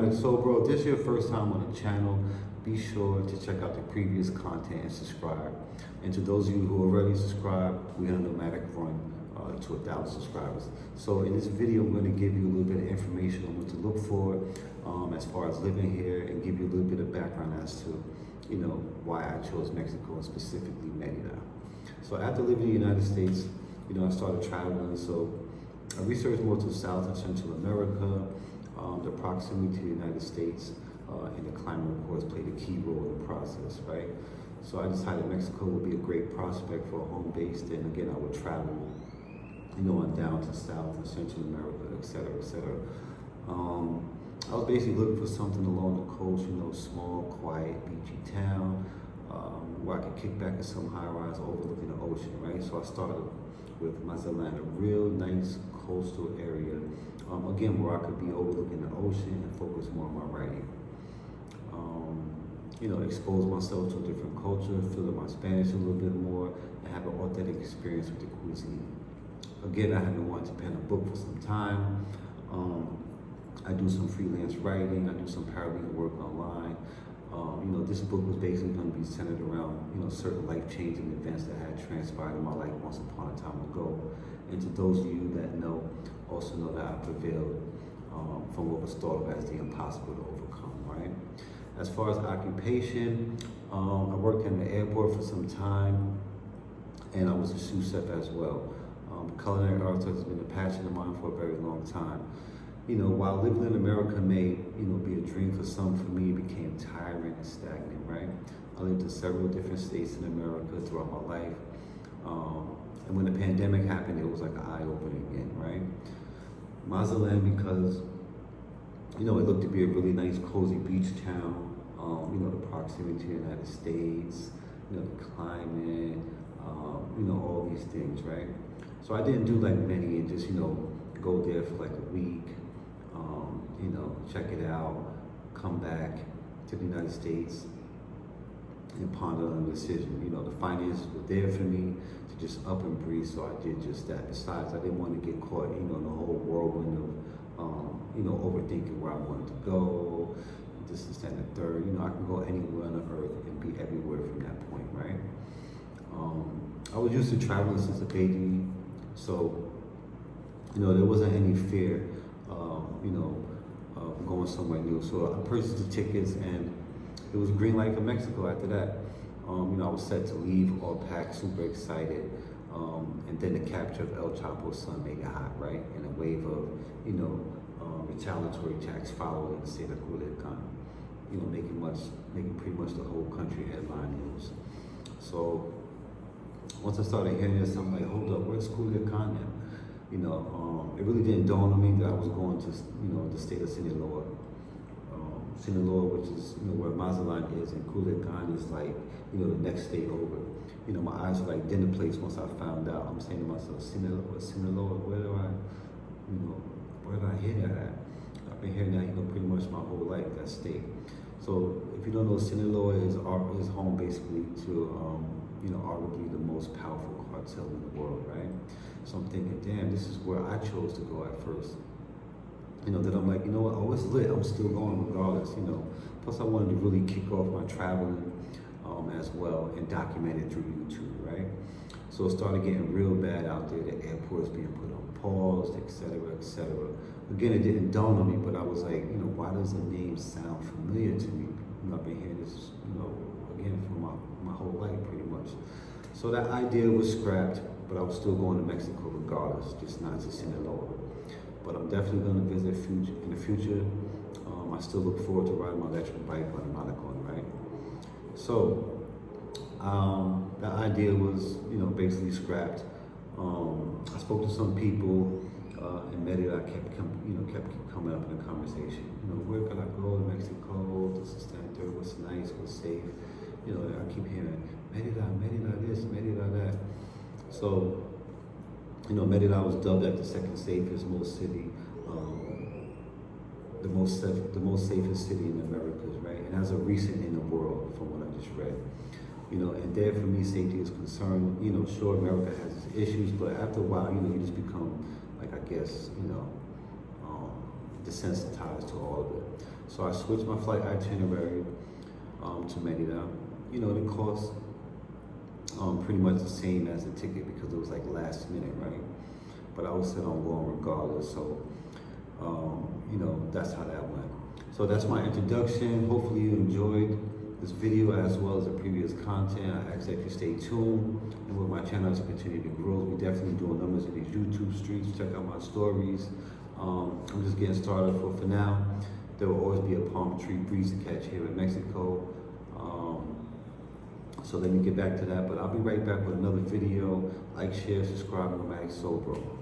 So bro, if this is your first time on the channel, be sure to check out the previous content and subscribe. And to those of you who already subscribed, we're on a Nomadic Run to 1,000 subscribers. So in this video, I'm going to give you a little bit of information on what to look for as far as living here, and give you a little bit of background as to, why I chose Mexico and specifically Merida. So after living in the United States, I started traveling. So I researched more to South and Central America. The proximity to the United States and the climate, of course, played a key role in the process, right? So I decided Mexico would be a great prospect for a home base. Then again, I would travel, on down to South and Central America, et cetera, et cetera. I was basically looking for something along the coast, small, quiet, beachy town, where I could kick back in some high rise overlooking the ocean, right? So I started with Mazatlan, a real nice coastal area, again, where I could be overlooking the ocean and focus more on my writing. Expose myself to a different culture, feel my Spanish a little bit more, and have an authentic experience with the cuisine. Again, I have been wanting to pen a book for some time. I do some freelance writing, I do some paralegal work online. This book was basically going to be centered around, certain life-changing events that had transpired in my life once upon a time ago. And to those of you that know, also know that I prevailed from what was thought of as the impossible to overcome, right? As far as occupation, I worked in the airport for some time, and I was a sous chef as well. Culinary arts has been a passion of mine for a very long time. While living in America may, be a dream for some, for me it became tiring and stagnant, right? I lived in several different states in America throughout my life. And when the pandemic happened, it was like an eye-opener again, right? Mazatlan, because, it looked to be a really nice, cozy beach town. The proximity to the United States, the climate, all these things, right? So I didn't do like many and just, go there for like a week, check it out, come back to the United States and ponder on the decision. The finances were there for me to just up and breathe, so I did just that. Besides, I didn't want to get caught, in the whole whirlwind of, overthinking where I wanted to go, this is that and the third. I can go anywhere on the earth and be everywhere from that point, right? I was used to traveling since a baby, so there wasn't any fear, of going somewhere new. So I purchased the tickets, and it was green light for Mexico after that. I was set to leave, all packed, super excited. And then the capture of El Chapo's son made it hot, right? And a wave of, retaliatory attacks followed in the state of Culiacan, making pretty much the whole country headline news. So once I started hearing this, I'm like, hold up, where's Culiacan now? It really didn't dawn on me that I was going to, the state of Sinaloa. Sinaloa, which is, where Mazatlan is, and Culiacan is like, the next state over. My eyes were like dinner plates once I found out. I'm saying to myself, Sinaloa, where do I hear that at? I've been hearing that, pretty much my whole life, that state. So if you don't know, Sinaloa is home basically to, arguably the most powerful cartel in the world, right? So I'm thinking, damn, this is where I chose to go at first. Then I'm like, oh, it's lit, I'm still going regardless, Plus I wanted to really kick off my traveling as well and document it through YouTube, right? So it started getting real bad out there. The airports being put on pause, et cetera, et cetera. Again, it didn't dawn on me, but I was like, why does the name sound familiar to me? I've been hearing this, again, for my whole life, pretty much. So that idea was scrapped, but I was still going to Mexico regardless, just not to Sinaloa. But I'm definitely going to visit in the future. I still look forward to riding my electric bike on the Nomadic Run, right? So the idea was, basically scrapped. I spoke to some people in Merida. I kept coming up in the conversation. Where could I go to Mexico? This is that, third. What's nice? What's safe? I keep hearing Merida this, Merida that. So, Merida was dubbed as the second safest, most city, the most safest city in the Americas, right? And as a recent in the world, from what I just read. And there for me, safety is concerned. Sure, America has its issues, but after a while, you just become, like, I guess, desensitized to all of it. So I switched my flight itinerary to Merida. You know, the cost pretty much the same as the ticket because it was like last minute, right? But I was set on going regardless. So, you know, that's how that went. So that's my introduction. Hopefully you enjoyed this video as well as the previous content. I ask that you stay tuned and with my channel to continue to grow. We're definitely doing numbers in these YouTube streets. Check out my stories. I'm just getting started for now. There will always be a palm tree breeze to catch here in Mexico. So let me get back to that, but I'll be right back with another video. Like, share, subscribe, Nomadic Soul Bro.